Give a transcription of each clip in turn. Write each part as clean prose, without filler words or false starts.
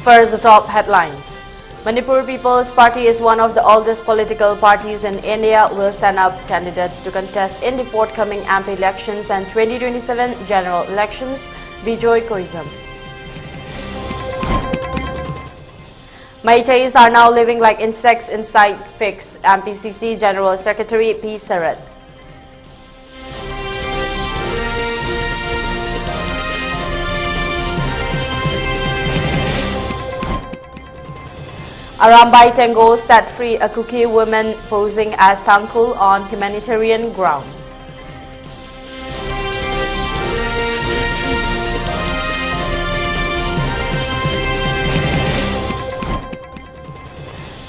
First, the top headlines. Manipur People's Party is one of the oldest political parties in India, will send up candidates to contest in the forthcoming MP elections and 2027 general elections, Bijoy Koisam. Meiteis are now living like insects inside fix, MPCC General Secretary P. Sarat. Arambai Tengo set free a Kuki woman posing as Tangkul on humanitarian ground.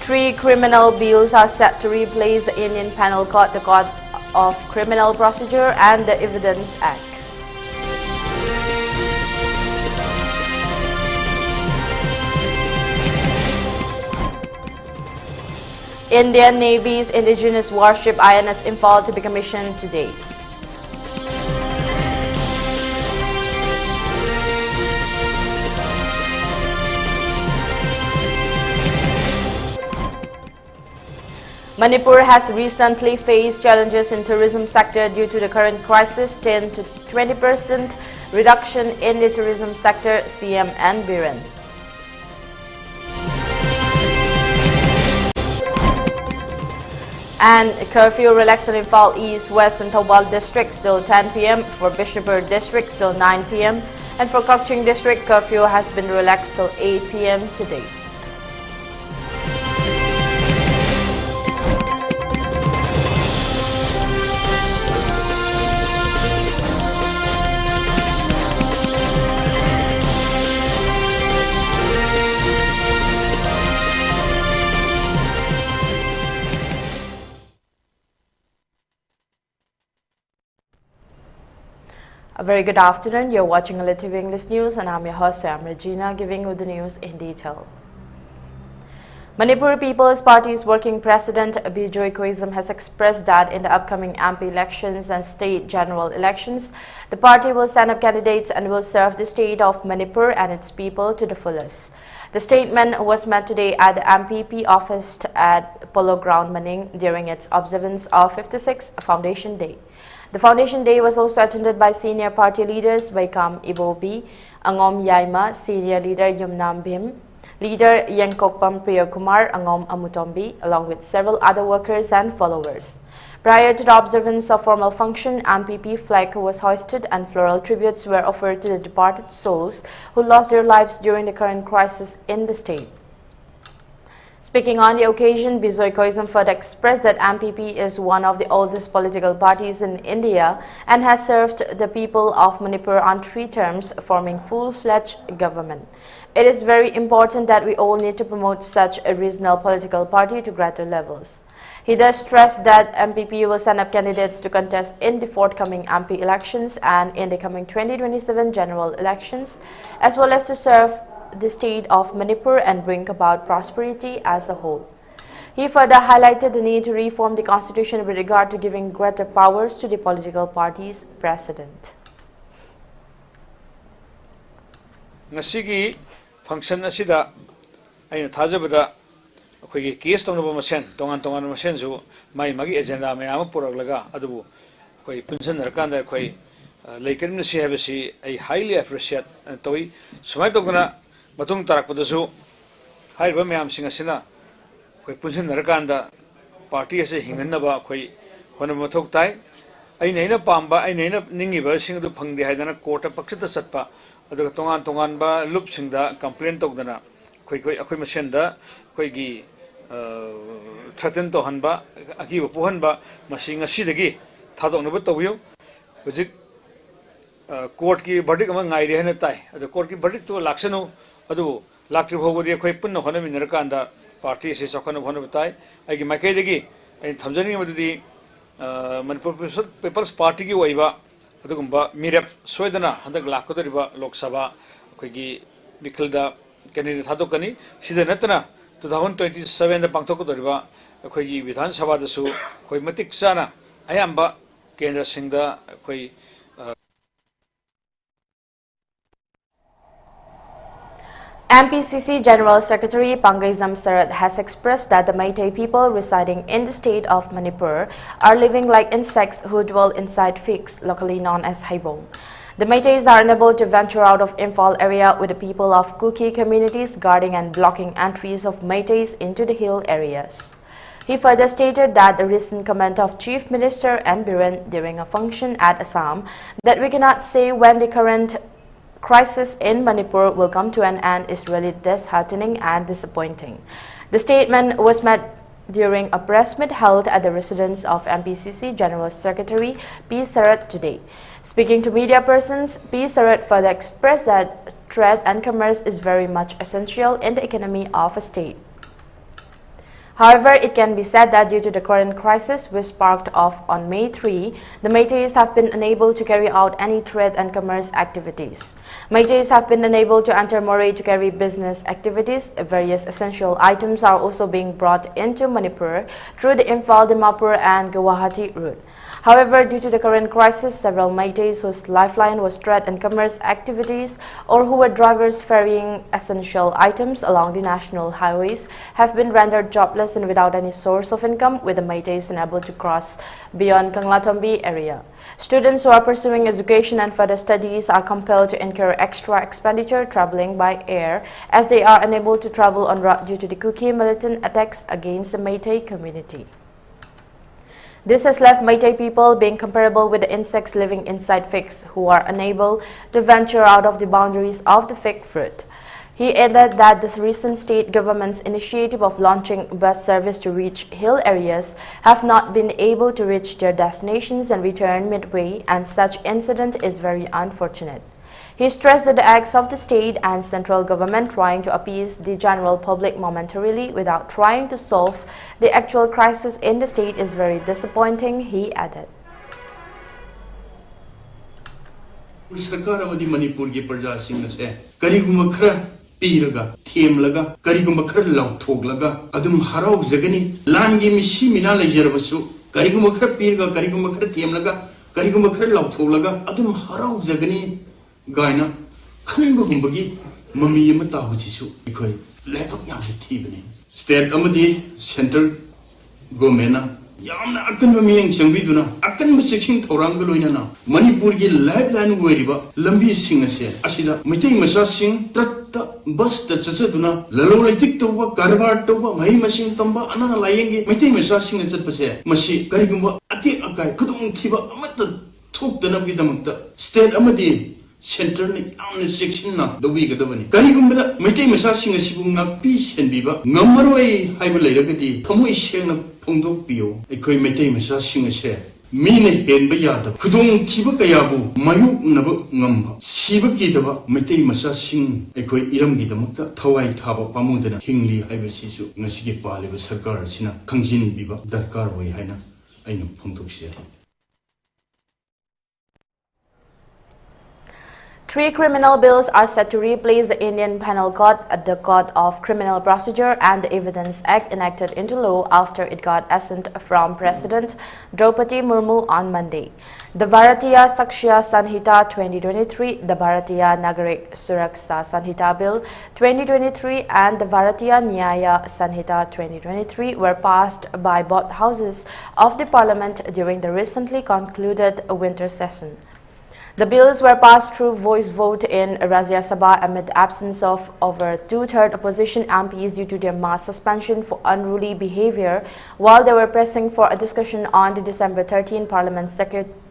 Three criminal bills are set to replace the Indian Penal Code, the Code of Criminal Procedure and the Evidence Act. Indian Navy's indigenous warship INS Imphal to be commissioned today. Manipur has recently faced challenges in tourism sector due to the current crisis, 10 to 20% reduction in the tourism sector, CM and Biren. And curfew relaxed in Imphal East, West and Thobal districts till 10 p.m. For Bishnupur district till 9 p.m. And for Kokching district, curfew has been relaxed till 8 p.m. today. A very good afternoon. You're watching ELITETV English News and I'm your host, Soyam, Ragina, giving you the news in detail. Manipur People's Party's working president Bijoy Koisam has expressed that in the upcoming MP elections and state general elections, the party will send up candidates and will serve the state of Manipur and its people to the fullest. The statement was made today at the MPP office at Polo Ground, Maning during its observance of 56th Foundation Day. The Foundation Day was also attended by senior party leaders Vaikam Ibobi, Angom Yaima, senior leader Yumnam Bhim, leader Yankokpam Priyakumar, Angom Amutombi, along with several other workers and followers. Prior to the observance of formal function, MPP flag was hoisted and floral tributes were offered to the departed souls who lost their lives during the current crisis in the state. Speaking on the occasion, Bijoy Koisam further expressed that MPP is one of the oldest political parties in India and has served the people of Manipur on 3 terms, forming full-fledged government. It is very important that we all need to promote such a regional political party to greater levels. He thus stressed that MPP will send up candidates to contest in the forthcoming MP elections and in the coming 2027 general elections, as well as to serve the state of Manipur and bring about prosperity as a whole. He further highlighted the need to reform the constitution with regard to giving greater powers to the political party's president. Ngasigi function asida aina thajabada akhoi case tongnaba masen tongan masen ju mai magi agenda mayam puraglaga adubu akhoi punsan rakanda akhoi laikin si habasi I highly appreciate toy sumai togna matung tarakpadasu haiba mayam singa sina akhoi punsan rakanda party ase hinganaba akhoi hona mathok tai aina pamba aina ningiba sing du phangde haidana court paksita satpa aduga tongan ba loop singda complaint togdana akhoi masenda akhoi gi threaten to hanba akiba puhanba masinga sidagi thadonaba tobiyo hujik court ki verdict ama ngai rehna tai adu court ki verdict to laksanu adu laktri bhogodi akhoi punna hona minarkanda party se sakhana hona batai agi makai degi ai thamjani madudi Manipur People's Party ki waiba adugumba mirep soidana handak lakkodariba Lok Sabha akhoi mikhilda candidate thadokani sida natana 2027 da pangthokodariba akhoi Vidhan Sabha dasu akhoi matik chana ayamba kendra singda akhoi MPCC General Secretary Pangaizam Sarat has expressed that the Meitei people residing in the state of Manipur are living like insects who dwell inside figs, locally known as haibong. The Meiteis are unable to venture out of Imphal area, with the people of Kuki communities guarding and blocking entries of Meiteis into the hill areas. He further stated that the recent comment of Chief Minister N. Biren during a function at Assam that we cannot say when the current crisis in Manipur will come to an end is really disheartening and disappointing. The statement was made during a press meet held at the residence of MPCC General Secretary P. Sarat today. Speaking to media persons, P. Sarat further expressed that trade and commerce is very much essential in the economy of a state. However, it can be said that due to the current crisis which sparked off on May 3, the Meiteis have been unable to carry out any trade and commerce activities. Meiteis have been unable to enter Moray to carry business activities. Various essential items are also being brought into Manipur through the Imphal, Dimapur and Guwahati route. However, due to the current crisis, several Meiteis whose lifeline was trade and commerce activities or who were drivers ferrying essential items along the national highways have been rendered jobless and without any source of income, with the Meiteis unable to cross beyond Kanglatombi area. Students who are pursuing education and further studies are compelled to incur extra expenditure traveling by air, as they are unable to travel en route due to the Kuki militant attacks against the Meitei community. This has left Meitei people being comparable with the insects living inside figs, who are unable to venture out of the boundaries of the fig fruit. He added that the recent state government's initiative of launching bus service to reach hill areas have not been able to reach their destinations and return midway, and such incident is very unfortunate. He stressed that the acts of the state and central government trying to appease the general public momentarily without trying to solve the actual crisis in the state is very disappointing, he added. Sarkar amadi Manipur ki praja singh se kariguma khara piraga themlaga kariguma khara lauthoglaga adum harau jagani langi misi mina lejarbasu kariguma khara piraga kariguma khara themlaga kariguma khara lauthoglaga adum harau jagani Gaina, Kanbagi, Mami Mata, which is because let up young Tibani. State Amadi, Center Gomena, Yamna Akanami and Sambiduna, Akan section Torangaluna, Manipurgi, Liveline Weriba, Lambi singers here, Ashida, Meeting Masasing, Trata, Bus the Chasaduna, Lalola Dictova, Garbar Tova, Mahimasing Tamba, Anna Layangi, Meeting Masasing and Sapase, Mashi, Karigumba, Ati Akai, Kudum Tiba, Amata, took the Nabidamata, State Amadi. Center ni amne section na dobi ga dobani kari gumbada meitei masa singa sibunga peace and biba ngamaroi haiba leiragadi thamoi sengna phongdok piyo ekoi meitei masa singa se mine henba yada khudong thiba kayabu mayuk naba ngamba siba kidaba meitei masa sing ekoi iram gi damakta thawai thaba pamudana hingli haiba sisu ngasigi paliba sarkar sina khangjin biba darkar hoi haina ainu phongdok se 3 criminal bills are set to replace the Indian Penal Code, the Code of Criminal Procedure and the Evidence Act enacted into law after it got assent from President Draupadi Murmu on Monday. The Bharatiya Sakshya Sanhita 2023, the Bharatiya Nagarik Suraksha Sanhita Bill 2023 and the Bharatiya Nyaya Sanhita 2023 were passed by both houses of the parliament during the recently concluded winter session. The bills were passed through voice vote in Rajya Sabha amid absence of over 2/3 opposition MPs due to their mass suspension for unruly behavior while they were pressing for a discussion on the December 13 Parliament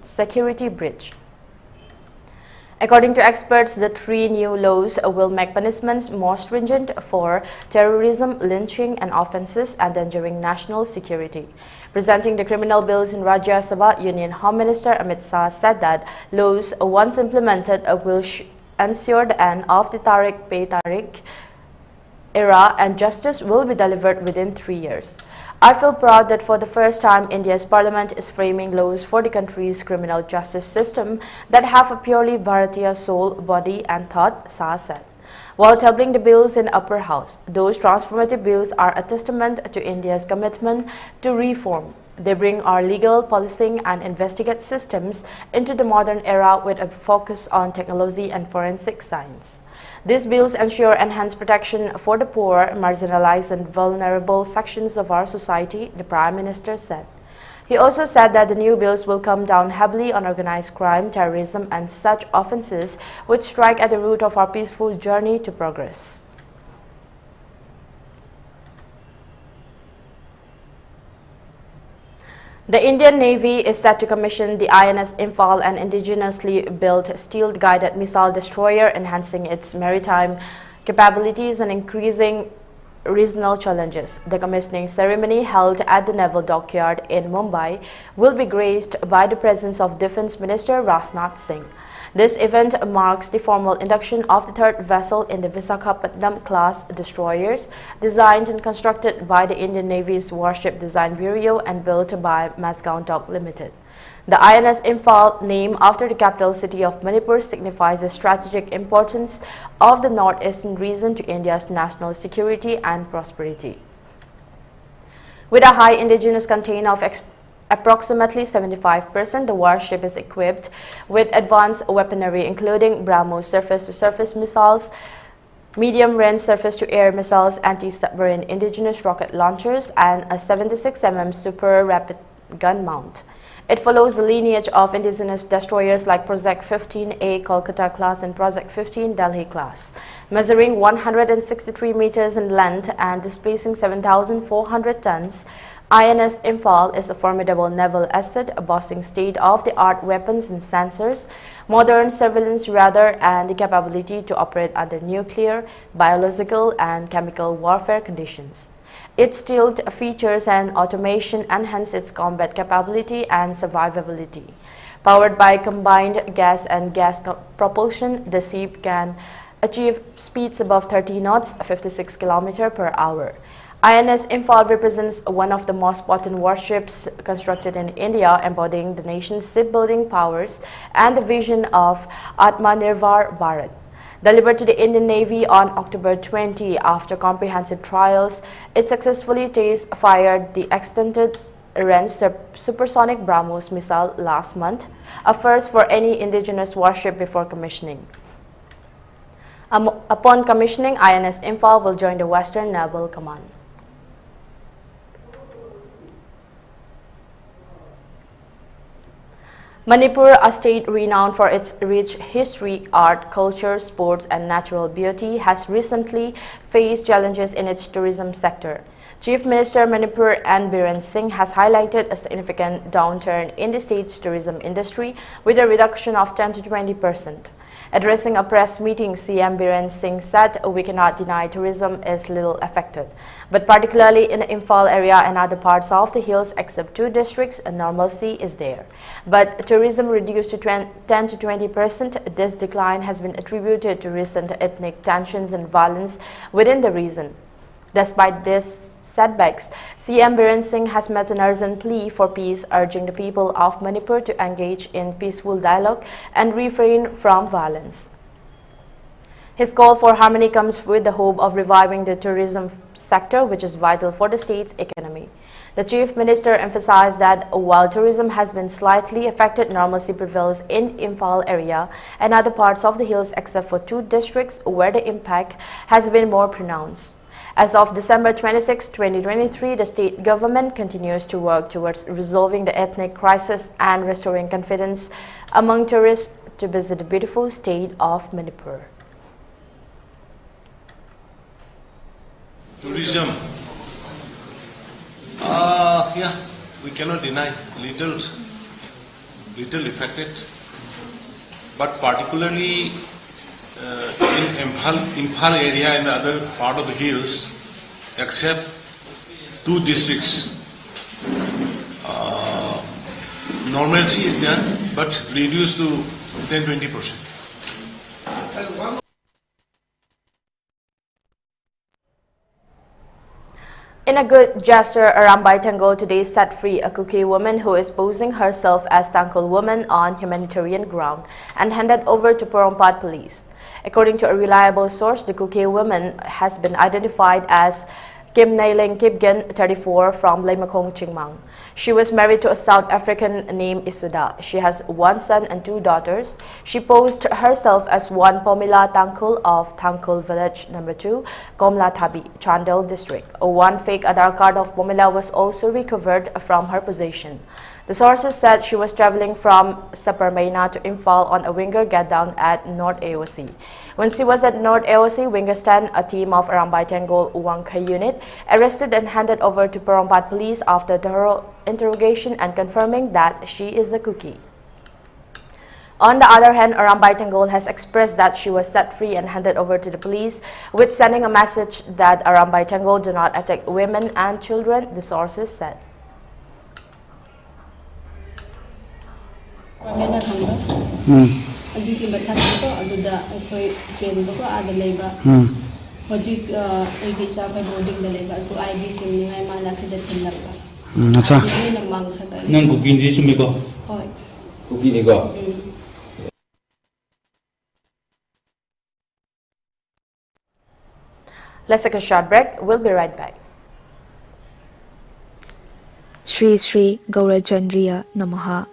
security breach. According to experts, the 3 new laws will make punishments more stringent for terrorism, lynching and offences endangering national security. Presenting the criminal bills in Rajya Sabha, Union Home Minister Amit Shah said that laws, once implemented, will ensure the end of the Tariq Pe Tariq era and justice will be delivered within 3 years. I feel proud that for the first time, India's parliament is framing laws for the country's criminal justice system that have a purely Bharatiya soul, body and thought, Shah said. While tabling the bills in upper house, those transformative bills are a testament to India's commitment to reform. They bring our legal, policing and investigate systems into the modern era with a focus on technology and forensic science. These bills ensure enhanced protection for the poor, marginalized and vulnerable sections of our society, the Prime Minister said. He also said that the new bills will come down heavily on organized crime, terrorism and such offences which strike at the root of our peaceful journey to progress. The Indian Navy is set to commission the INS Imphal, an indigenously built steel-guided missile destroyer, enhancing its maritime capabilities and increasing regional challenges. The commissioning ceremony held at the Naval Dockyard in Mumbai will be graced by the presence of Defence Minister Rajnath Singh. This event marks the formal induction of the third vessel in the Visakhapatnam class destroyers, designed and constructed by the Indian Navy's Warship Design Bureau and built by Mazagon Dock Limited. The INS Imphal, named after the capital city of Manipur, signifies the strategic importance of the northeastern region to India's national security and prosperity. With a high indigenous content of approximately 75%, the warship is equipped with advanced weaponry including BrahMos surface-to-surface missiles, medium-range surface-to-air missiles, anti-submarine indigenous rocket launchers, and a 76mm super rapid gun mount. It follows the lineage of indigenous destroyers like Project 15A Kolkata class and Project 15 Delhi class. Measuring 163 meters in length and displacing 7,400 tons, INS Imphal is a formidable naval asset, boasting state-of-the-art weapons and sensors, modern surveillance radar, and the capability to operate under nuclear, biological, and chemical warfare conditions. Its stealth features and automation enhance its combat capability and survivability. Powered by combined gas and gas propulsion, the ship can achieve speeds above 30 knots, 56 km per hour. INS Imphal represents one of the most potent warships constructed in India, embodying the nation's shipbuilding powers and the vision of Atmanirbhar Bharat. Delivered to the Indian Navy on October 20 after comprehensive trials, it successfully fired the extended range supersonic BrahMos missile last month, a first for any indigenous warship before commissioning. Upon commissioning, INS Imphal will join the Western Naval Command. Manipur, a state renowned for its rich history, art, culture, sports and natural beauty, has recently faced challenges in its tourism sector. Chief Minister Manipur N. Biren Singh has highlighted a significant downturn in the state's tourism industry with a reduction of 10 to 20%. Addressing a press meeting, CM Biren Singh said, "We cannot deny tourism is little affected, but particularly in the Imphal area and other parts of the hills except 2 districts, a normalcy is there. But tourism reduced to 10 to 20%. This decline has been attributed to recent ethnic tensions and violence within the region." Despite these setbacks, CM Biren Singh has met an urgent plea for peace, urging the people of Manipur to engage in peaceful dialogue and refrain from violence. His call for harmony comes with the hope of reviving the tourism sector, which is vital for the state's economy. The Chief Minister emphasized that while tourism has been slightly affected, normalcy prevails in Imphal area and other parts of the hills except for 2 districts where the impact has been more pronounced. As of December 26, 2023, the state government continues to work towards resolving the ethnic crisis and restoring confidence among tourists to visit the beautiful state of Manipur. Tourism, yeah, we cannot deny little affected, but particularly in Imphal area and the other part of the hills, except 2 districts, normalcy is there, but reduced to 10-20%. In a good gesture, Arambai Tango today set free a Kuki woman who is posing herself as Tangkhul woman on humanitarian ground and handed over to Porompat police. According to a reliable source, the Kuki woman has been identified as Kim Nailing Kipgen, 34, from Laimakong, Chingmang. She was married to a South African named Isuda. She has one son and two daughters. She posed herself as one Pomila Tangkul of Tangkul Village No. 2, Komla Thabi, Chandel District. One fake Aadhaar card of Pomila was also recovered from her possession. The sources said she was traveling from Saparmaina to Imphal on a winger get-down at North AOC. When she was at North AOC winger stand, a team of Arambay Tengol Wangkai unit arrested and handed over to Porompat police after thorough interrogation and confirming that she is a cookie. On the other hand, Arambay Tengol has expressed that she was set free and handed over to the police, with sending a message that Arambay Tengol do not attack women and children, the sources said. अदुगी मथाको अदुदा अखोय चेनबको आदा लेबा होजिक एगी चाखै boarding the लेबा को ID सिमनि हाय माला सिदा थिनलबा अच्छा नि नमंग खबै none कुकिन दि सुमेको होय कुकिन दिको Let's take a short break. We'll be right back. Shri Shri Gaurachandriya Namaha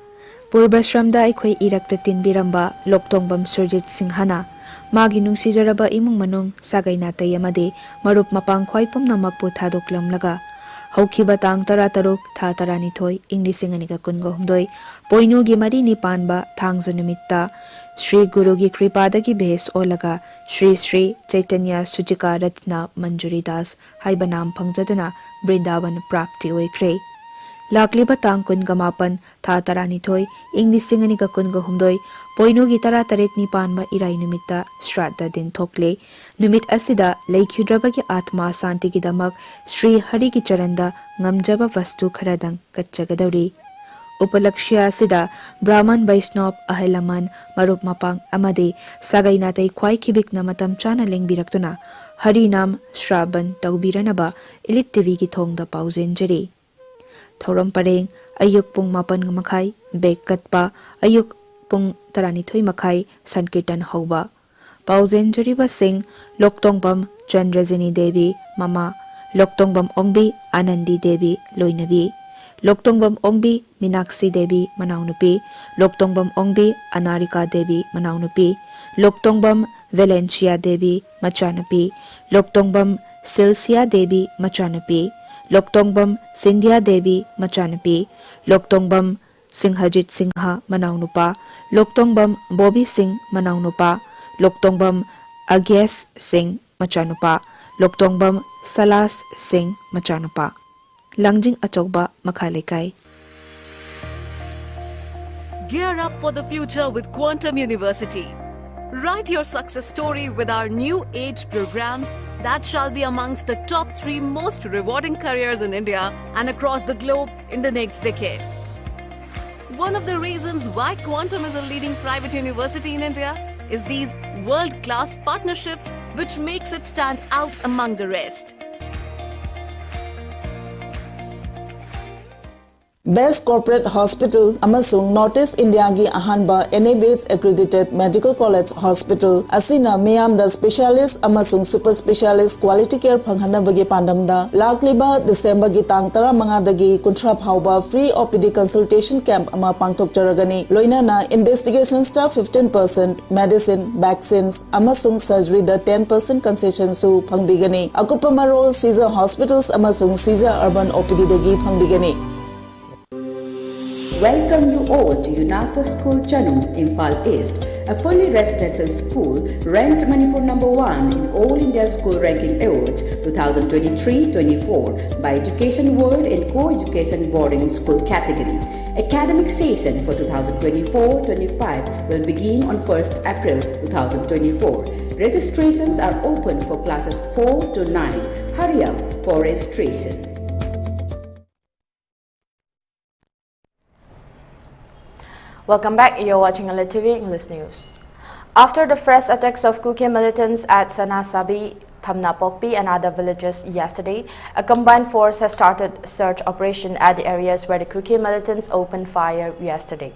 Purvashramda Aikhoi Irakta Tinbiramba Loktongbam Surjit Singhana Magi Nungsijaraba Imung Manung Sagainatay Amade Marup Mapang Khwai Pumnamakpu Thadoklamlaga Haukiba Tang Tara Taruk Tha Taranithoi Inglisingani Kungo Humdoi Poinugi Marini Panba Tangzanumitta Shri Gurugi Kripadagi Bhes Olaga Shri Shri Chaitanya Sujika Ratna Manjuri Das Haibanam Pangjaduna Brindavan Prapti Oikre Lakliba Tang Kun Gamapan Tha Taranithoi Inglisingani Kungo Humdoi Poinugi Tara Taret Nipanba Irai Numita Shraddha Din Thokle Numit Asida Laikhudrabagi Atma Santi Gidamak Shri Hari Ki Charanda Ngamjaba Vastu Kharadang Katchagadauri Upalakshya Sida Brahman Vaishnava Ahelaman Marup Mapang Amade Sagainatay Kwai Kibik na Matam Chana Lengbiraktuna Harinam Shraban Taubiranaba ELITETV ki thongda pauzen jari Thoram Pareng Ayuk Pung Mapan Makai Bek Katpa Ayuk Pung Taranithoi Makai Sankirtan Hauba Pauzen Jariba Singh Loktongbam Chandrajini Devi Mama Loktongbam Ongbi Anandi Devi Loinavi Loktongbam Ongbi Minakshi Devi Manaunupi Loktongbam Ongbi Anarika Devi Manaunupi Loktongbam Valencia Devi Machanapi Loktongbam Silsia Devi Machanapi Loktongbam Sindhya Devi Machanapi Loktongbam Singhajit Singha Manaunupa Loktongbam Bobby Singh Manaunupa Loktongbam Agnes Singh Machanupa Loktongbam Salas Singh Machanupa Langjing Achokba Makhalekai. Gear up for the future with Quantum University. Write your success story with our new age programs that shall be amongst the top 3 most rewarding careers in India and across the globe in the next decade. One of the reasons why Quantum is a leading private university in India is these world-class partnerships which makes it stand out among the rest. Best Corporate Hospital amasung Northeast India gi ahanba NABS accredited Medical College Hospital asina miyam da specialist amasung super specialist quality care phanghanabagi pandamda lakliba December gi tang 15 dagi kunthra phauba free OPD consultation camp ama pangthokjaragani loinana investigation staff 15% medicine vaccines amasung surgery da 10% concession su phangbigani akupa marol Caesar Hospitals amasung Caesar Urban OPD dagi phangbigani. Welcome you all to UNAPO School Chanum, Imphal East, a fully residential school ranked Manipur #1 in All India School Ranking Awards 2023-24 by Education World in Co-Education Boarding School category. Academic session for 2024-25 will begin on 1st April 2024. Registrations are open for classes 4 to 9. Hurry up for registration. Welcome back, you're watching ELITETV English News. After the fresh attacks of Kuki militants at Sanasabi, Thamnapokpi and other villages yesterday, a combined force has started search operation at the areas where the Kuki militants opened fire yesterday.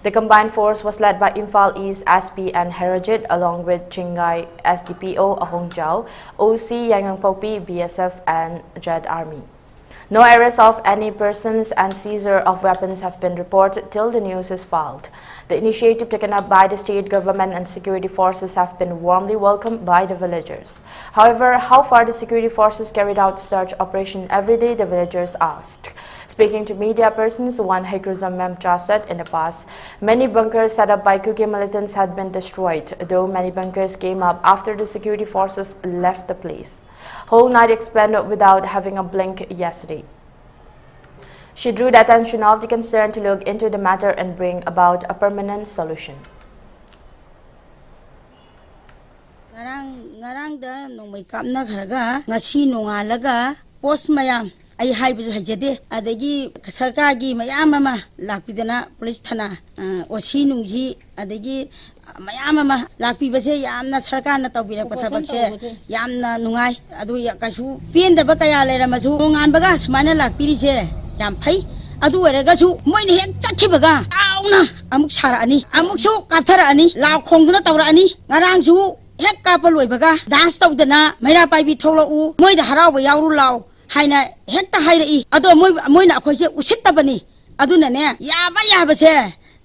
The combined force was led by Imphal East SP and Herajit along with Chingai SDPO Ahongjao, OC Yangangpokpi, BSF and Jed Army. No arrests of any persons and seizure of weapons have been reported till the news is filed. The initiative taken up by the state government and security forces have been warmly welcomed by the villagers. However, how far the security forces carried out search operation every day, the villagers asked. Speaking to media persons, one Hekruzam Memcha said in the past, many bunkers set up by Kuki militants had been destroyed, though many bunkers came up after the security forces left the place. Whole night expended without having a blink yesterday. She drew the attention of the concerned to look into the matter and bring about a permanent solution. Ngarang da nongmai kapna kharaga ngasi nongalaga post mayam ai haibu hajade adagi sarkar gi mayam ama lakpidana police thana osi nungji adagi mayam ama lakpibase yamna sarkar na tawbirak pathabakse yamna nungai adu kasu pendaba kaya leramasu nganbaga smana lakpirise yam phai adu eragasu moine hek chakhibaga auna amuk sarani amuk su kathara law khongduna tawrani ngarangsu hek kapaloibaga dance tawdana maira paibi tholo moida harawa yawru law haina hekta hairi ado moina akhoi se usittabani aduna ne yaba se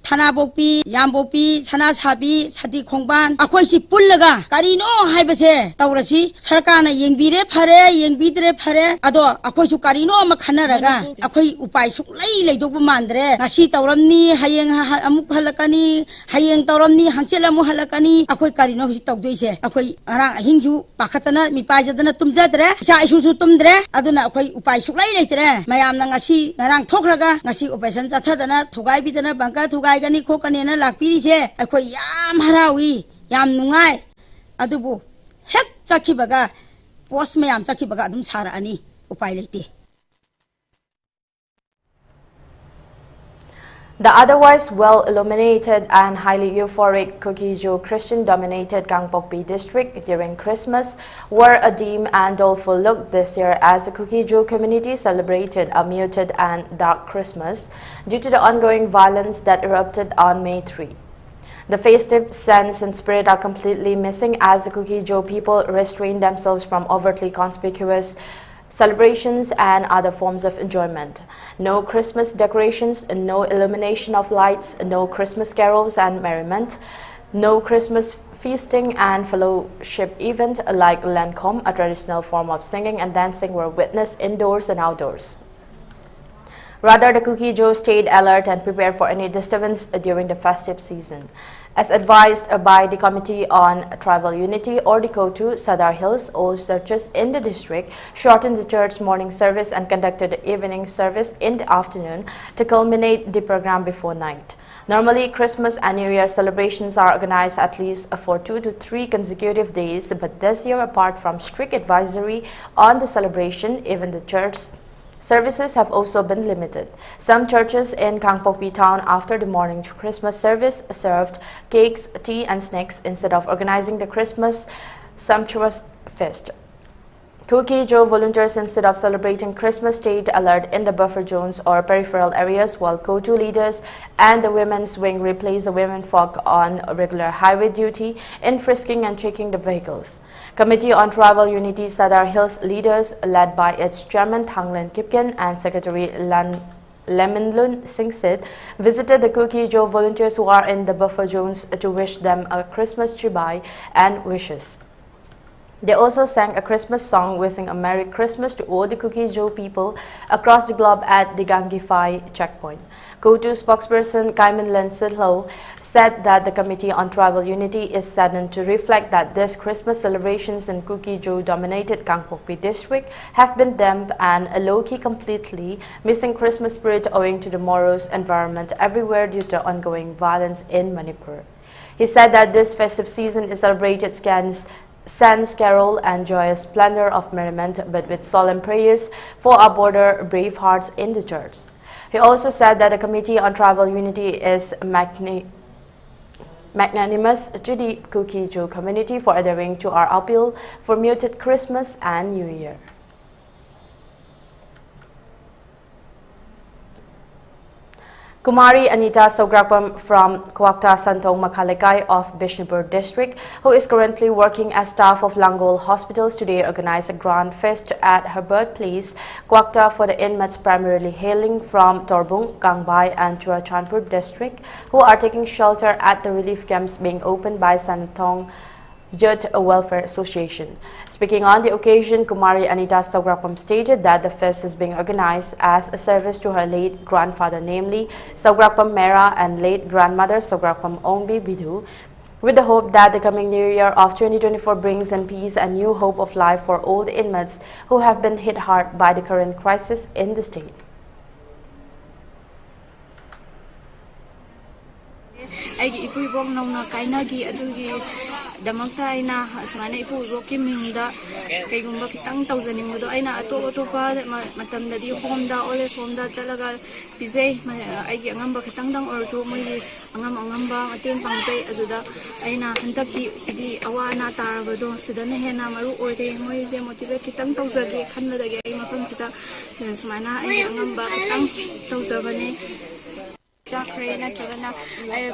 Thanapokpi, Yambokpi, Sanasabi, Sati Khongban, akhoi si pullaga karino haibase tawrasi sarkana yengbire phare yengbidre phare ado akhoi su karino ma khanaraga akhoi upai su lai leidok mandre ngasi tawramni hayeng amuk halakani hayeng tawramni hangchelamu halakani akhoi karino hi tawdoise akhoi arang ahingju pakhatana mipajadana tumjadre sa isu su tumdre aduna akhoi upai su lai leitre mayamna ngasi ngarang thokraga ngasi operation chathadana thugai bidana bangka thugai gani khokani na lakpiri se akhoi yam harawi yam nungai adubu hek chakhibaga post mayam chakhibaga adum sara ani upai leite. The otherwise well-illuminated and highly euphoric Kukijo Christian-dominated Gangpokpi district during Christmas wore a dim and doleful look this year as the Kukijo community celebrated a muted and dark Christmas due to the ongoing violence that erupted on May 3. The festive sense and spirit are completely missing as the Kukijo people restrain themselves from overtly conspicuous celebrations and other forms of enjoyment. No Christmas decorations, no illumination of lights, no Christmas carols and merriment, no Christmas feasting and fellowship event like Lancome, a traditional form of singing and dancing, were witnessed indoors and outdoors. Rather, the Kukijo stayed alert and prepared for any disturbance during the festive season. As advised by the Committee on Tribal Unity or the KOTU, Sadar Hills, all churches in the district shortened the church morning service and conducted the evening service in the afternoon to culminate the program before night. Normally, Christmas and New Year celebrations are organized at least for 2 to 3 consecutive days, but this year, apart from strict advisory on the celebration, even the church services have also been limited. Some churches in Gangpokpi town after the morning Christmas service served cakes, tea and snacks instead of organizing the Christmas sumptuous feast. Kukijo volunteers instead of celebrating Christmas stayed alert in the buffer zones or peripheral areas, while KOTU leaders and the women's wing replaced the women folk on regular highway duty in frisking and checking the vehicles. Committee on Tribal Unity Sadar Hills leaders, led by its chairman Thanglen Kipken and secretary Leminlun Singsit, visited the Kukijo volunteers who are in the buffer zones to wish them a Christmas Chibai and wishes. They also sang a Christmas song wishing a Merry Christmas to all the Kukijo people across the globe at the Gangify checkpoint. KOTU spokesperson Kaiman Len Sidlo said that the Committee on Tribal Unity is saddened to reflect that this Christmas celebrations in Kukijo-dominated Gangpokpi district have been damp and low-key, completely missing Christmas spirit owing to the morose environment everywhere due to ongoing violence in Manipur. He said that this festive season is celebrated sans carol and joyous splendor of merriment, but with solemn prayers for our border brave hearts in the church. He also said that the Committee on Tribal Unity is magnanimous to the Kuki Jew community for adhering to our appeal for muted Christmas and New Year. Kumari Anita Sograpam from Kwakta Santong Makhalekai of Bishnupur district, who is currently working as staff of Langol hospitals, today organized a grand feast at her birthplace, Kwakta, for the inmates primarily hailing from Torbung, Gangbai and Churachandpur district, who are taking shelter at the relief camps being opened by Santong Youth Welfare Association. Speaking on the occasion, Kumari Anita Sograpam stated that the feast is being organized as a service to her late grandfather, namely Sograpam Mera and late grandmother Sograpam Ongbi Bidhu, with the hope that the coming new year of 2024 brings in peace and new hope of life for all the inmates who have been hit hard by the current crisis in the state. Damakta aina asmana ipu roki mingda kaigumba kitang tawzaningudo aina atopa matamda di homda ole somda chalaga pizai aigi angamba kitangdang orju moi angamba mateng pangjai aduda aina handaki sidi awana tarabado sidana hena maru ore moi je motivate kitang tawzage khanladage ai mafam sita asmana aigi angamba kitang tawzabane Jakre na chagana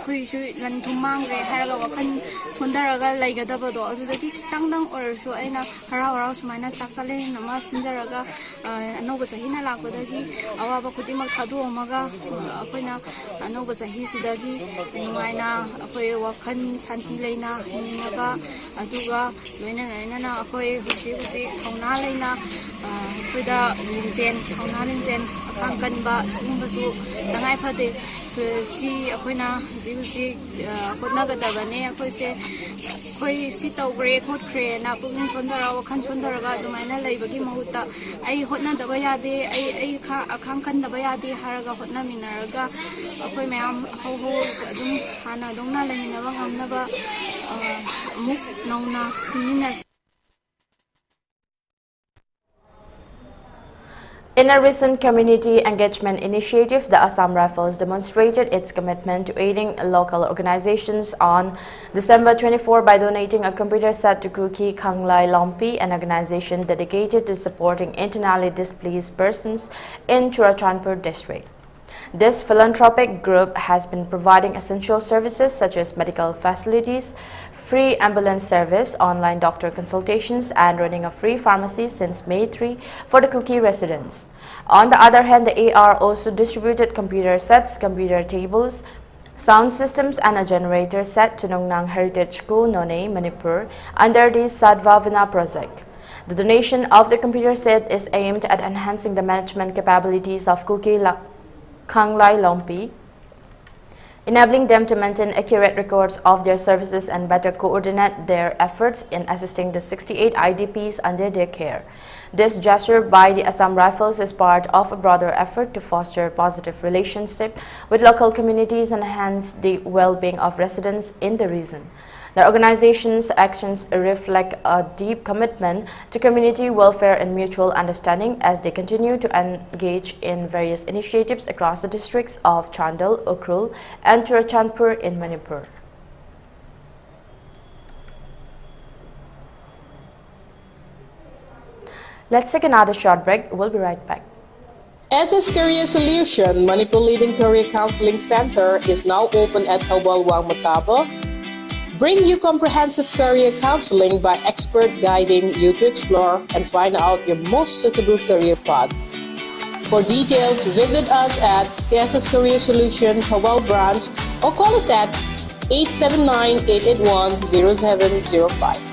kuisu lan thumang re haraga wakan sondaraga laigadabado adudagi kitangdang orsu aina harau sumaina chaksale nama sindaraga anoba chahina lakodagi awaba khudimak thadu omaga akoina anoba chahi sidagi numaina akoi wakan santi leina nimaga aduga loina na akoi husi khongna leina kuda lingzen khongna lingzen akangkanba sumbasu tangai phade si akoina ji khotna gadabane akoise koi si tawgre khotkre na pungin sondara wakhan sondaraga dumaina leibagi mahuta ai hotna daba yade ai akhang kan daba yade haraga hotna minaraga akoi mayam ho adum hana dongna leminaba ngamnaba muk nauna simina. In a recent community engagement initiative, the Assam Rifles demonstrated its commitment to aiding local organizations on December 24 by donating a computer set to Kuki Kanglai Lompi, an organization dedicated to supporting internally displaced persons in Churachandpur district. This philanthropic group has been providing essential services such as medical facilities, free ambulance service, online doctor consultations, and running a free pharmacy since May 3 for the Kuki residents. On the other hand, the AR also distributed computer sets, computer tables, sound systems, and a generator set to Nongnang Heritage School, None, Manipur, under the Sadvavana project. The donation of the computer set is aimed at enhancing the management capabilities of Kuki Kanglai Lompi, enabling them to maintain accurate records of their services and better coordinate their efforts in assisting the 68 IDPs under their care. This gesture by the Assam Rifles is part of a broader effort to foster positive relationship with local communities and enhance the well-being of residents in the region. The organization's actions reflect a deep commitment to community welfare and mutual understanding as they continue to engage in various initiatives across the districts of Chandal, Ukrul, and Churachandpur in Manipur. Let's take another short break. We'll be right back. SS Career Solution, Manipur Leading Career Counseling Center, is now open at Tawalwang Mataba. Bring you comprehensive career counseling by expert guiding you to explore and find out your most suitable career path. For details, visit us at SS Career Solution Tawal branch or call us at 879-881-0705.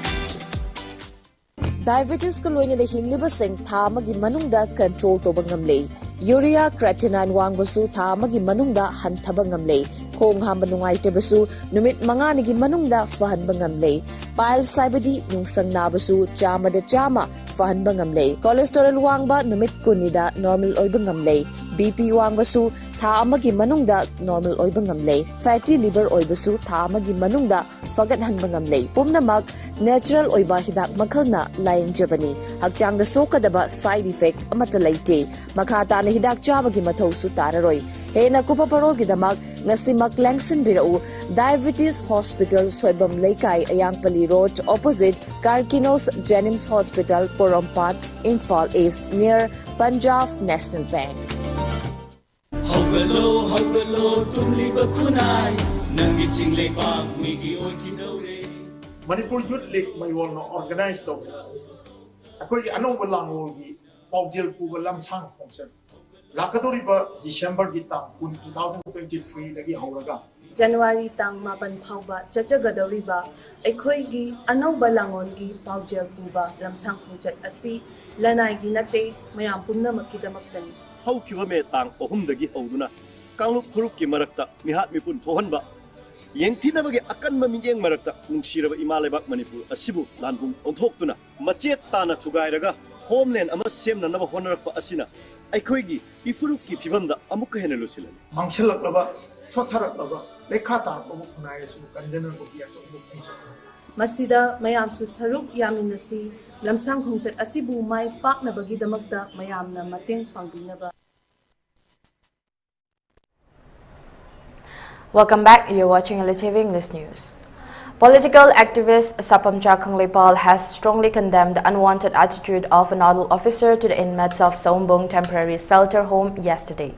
Diabetes ko loy na hingliba sing tha magi manungda control to bangamle. Urea creatinine wangbasu tha magi manungda hanthaba ngamle. Khong hamba nungai tebasu numit manga nigi manungda fahan bangamle. Piles saibadi nungsang nabasu chama da chama fahan bangamle. Cholesterol wangba numit kunida normal oy bangamle. BP wangbasu tha amagi manungda normal oy bangamle. Fatty liver oy basu tha amagi manungda fagat han bangamle. Pumnamak natural oiba hidak makhalna laing jabani hakchang da sokadaba side effect amata laite makata na hidak chabagi mathau su tararoi hena kupa parol gidamak ngasimak langsin birau diabetes hospital soibam leikai ayangpali road opposite Karkinos Jenims Hospital Porompat Imphal East near Punjab National Bank. Manipur Youth League may want to organize them. Ako anong walang gi paujel pu walam sang function. Lakadori ba December gitang 2023 lagi hauraga. January tang mapan phauba chachagadoriba aikhoigi anauba langongi paujel puba lamsang khujat asi lanai gi nate mayam pumna makidamaktani haukiba me tang ohumdagi hauduna kanglup khurup ki marakta mihat mipun thohanba yengthinabagi akanma miyeng marakta nungsiraba imalebak Manipur asibu lanbung onthoktuna machet tana thugairaga homeland ama semna naba honarakpa asina aikhoigi ifuruk ki phibamda amukka hena lusilan mangsilaklaba sothaраklaba lekha tarpa mukunai su kanjana bogia chokbu kuncha masida mayamsu saruk yaminasi lamsang khongchat asibu mai paknabagi damakta mayamna mateng pangbinaba. Welcome back. You're watching ELITETV English News. Political activist Sapamcha Khanglipal has strongly condemned the unwanted attitude of a nodal officer to the inmates of Sombong temporary shelter home yesterday.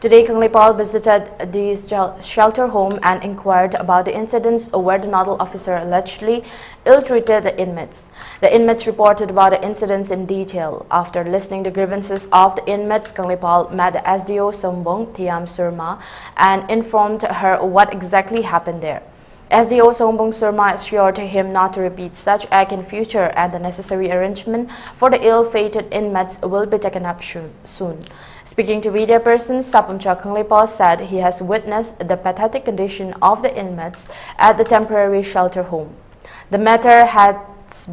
Today, Khanglipal visited the shelter home and inquired about the incidents where the nodal officer allegedly ill-treated the inmates. The inmates reported about the incidents in detail. After listening to grievances of the inmates, Khanglipal met the SDO Sombong, Thiam Surma, and informed her what exactly happened there. SDO Sombong Surma assured him not to repeat such act in future and the necessary arrangement for the ill-fated inmates will be taken up soon. Speaking to media persons, Sapamcha Khanglipal said he has witnessed the pathetic condition of the inmates at the temporary shelter home. The matter has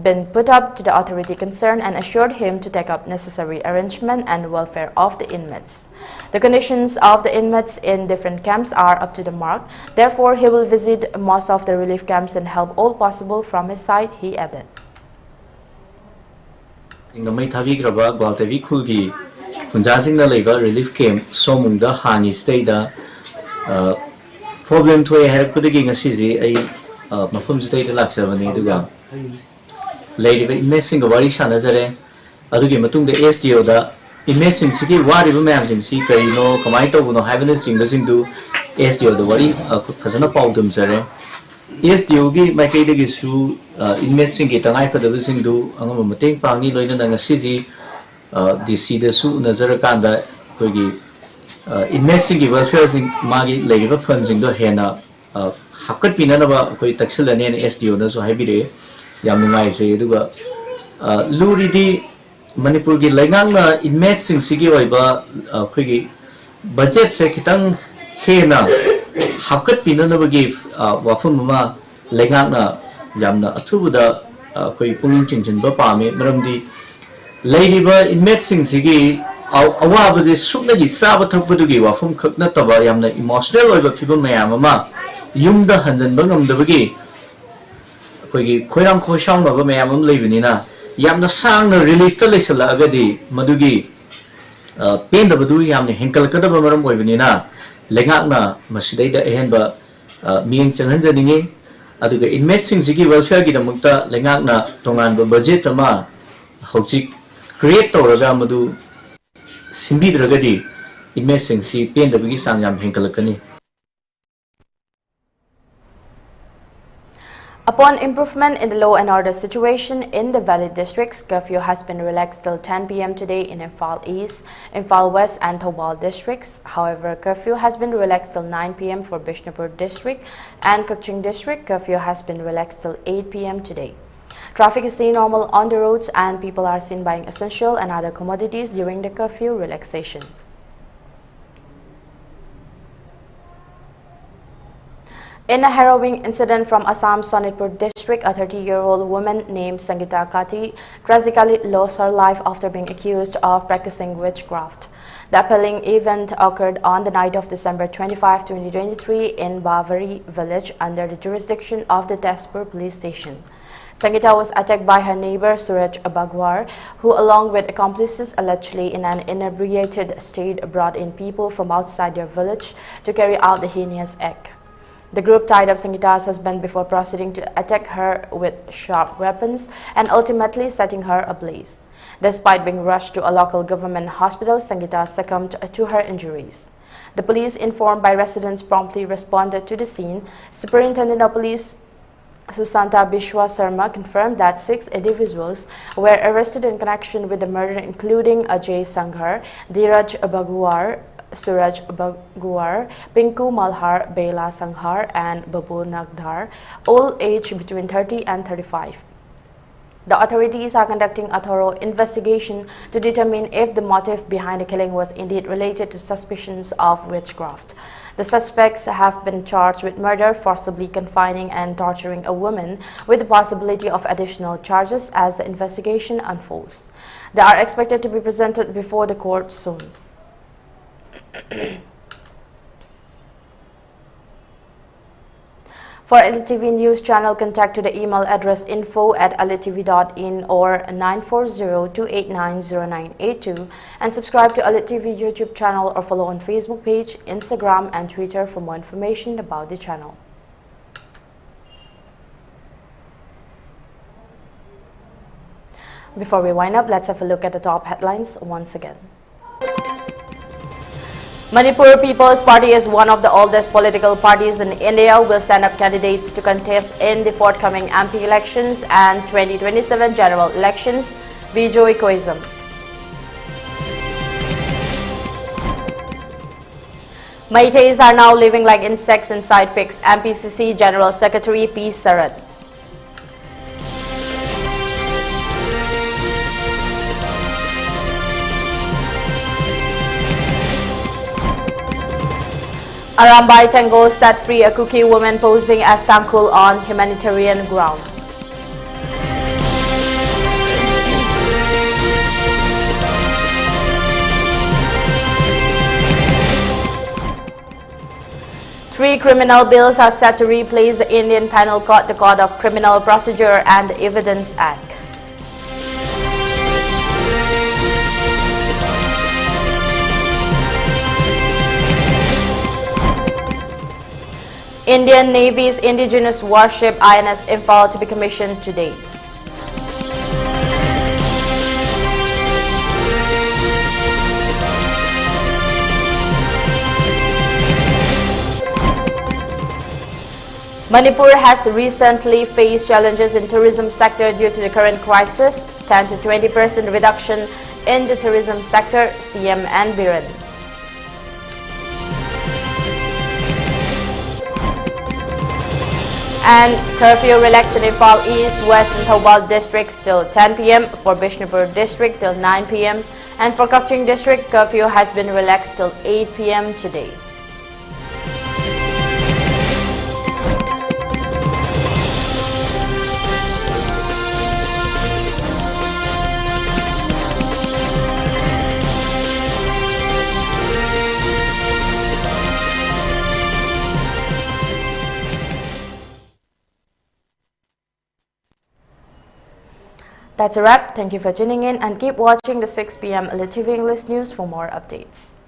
been put up to the authority concerned and assured him to take up necessary arrangement and welfare of the inmates. The conditions of the inmates in different camps are up to the mark. Therefore, he will visit most of the relief camps and help all possible from his side, he added. Relief camp Somungda Hani stay da problem to a help with the ging a sizi a mafum state laxavani duga. Lady messing a very shanazare, Adugimatung the SDO da imagine Siki, what if a man in Sika, you know, Kamaito, no having a single do SDO the worry, Kazana Powdum Sare. SDO gi my kid is who investing it and I for the listening do Angamating Pangi Loyan and a Sizi. DC the su Nazarakanda Kogi investing welfare in Magi labor funds in the Hena Hakat Pinanaba Koi Taxil and SDO so happy Yamunai say Duga Luridi Manipurgi Langanga investing Sigi Waiba Kogi budget Sekitang Hena Hakat Pinanaba gave Wafumama Langana Yamna Atubuda Koi Pulling Chinchin Bapame Maramdi Lady inmates in Sigi, our was a Sunagi Sabato from Kuknataba, Yamna emotional over people Mayamama, Yumda Hansen Bungam the Bagi, Koyam Kosham of Mayamam Levinina, Yamna sang the relief Talisala Agadi, Madugi, Pain the Badu Yamni Hinkalakadabamaram Wavinina, Legana, Masida Ehenba, Ming Chanhanzaningi, Aduga inmates in Sigi welfare Gidamukta, Legana, Tongan, Bajetama, Hochik. Create Toraga Madu Simbi Dragadi, immersing si pain the Bigisang Yam Hinkalakani. Upon improvement in the law and order situation in the Valley districts, curfew has been relaxed till 10 p.m. today in Imphal East, Imphal West and Thobal districts. However, curfew has been relaxed till 9 p.m. for Bishnupur district and Kukching district. Curfew has been relaxed till 8 p.m. today. Traffic is seen normal on the roads and people are seen buying essential and other commodities during the curfew relaxation. In a harrowing incident from Assam's Sonitpur district, a 30-year-old woman named Sangita Kati tragically lost her life after being accused of practicing witchcraft. The appalling event occurred on the night of December 25, 2023 in Bavari village under the jurisdiction of the Tezpur police station. Sangeeta was attacked by her neighbor Suraj Bagwar, who along with accomplices allegedly in an inebriated state brought in people from outside their village to carry out the heinous act. The group tied up Sangeeta's husband before proceeding to attack her with sharp weapons and ultimately setting her ablaze. Despite being rushed to a local government hospital, Sangeeta succumbed to her injuries. The police, informed by residents, promptly responded to the scene. Superintendent of Police Susanta Bishwa Sarma confirmed that 6 individuals were arrested in connection with the murder, including Ajay Sanghar, Dheeraj Bagwar, Suraj Bagwar, Pinku Malhar, Bela Sanghar, and Babu Nagdhar, all aged between 30 and 35. The authorities are conducting a thorough investigation to determine if the motive behind the killing was indeed related to suspicions of witchcraft. The suspects have been charged with murder, forcibly confining and torturing a woman, with the possibility of additional charges as the investigation unfolds. They are expected to be presented before the court soon. For ELITETV News Channel, contact to the email address info@elitetv.in or 940-289-0982 and subscribe to ELITETV YouTube channel or follow on Facebook page, Instagram and Twitter for more information about the channel. Before we wind up, let's have a look at the top headlines once again. Manipur People's Party is one of the oldest political parties in India, will send up candidates to contest in the forthcoming MP elections and 2027 general elections. Bijoy Koism. Meiteis are now living like insects inside fix. MPCC General Secretary P. Sarat. Arambai Tango set free a Kuki woman posing as Tangkul on humanitarian ground. Three criminal bills are set to replace the Indian Penal Code, the Code of Criminal Procedure and the Evidence Act. Indian Navy's indigenous warship INS Imphal to be commissioned today. Manipur has recently faced challenges in tourism sector due to the current crisis. 10 to 20% reduction in the tourism sector, CM and Biren. And curfew relaxed in Imphal East, West and Thobal districts till 10 p.m. For Bishnupur district till 9 p.m. And for Kakching district, curfew has been relaxed till 8 p.m. today. That's a wrap. Thank you for tuning in and keep watching the 6 p.m. ELITETV English News for more updates.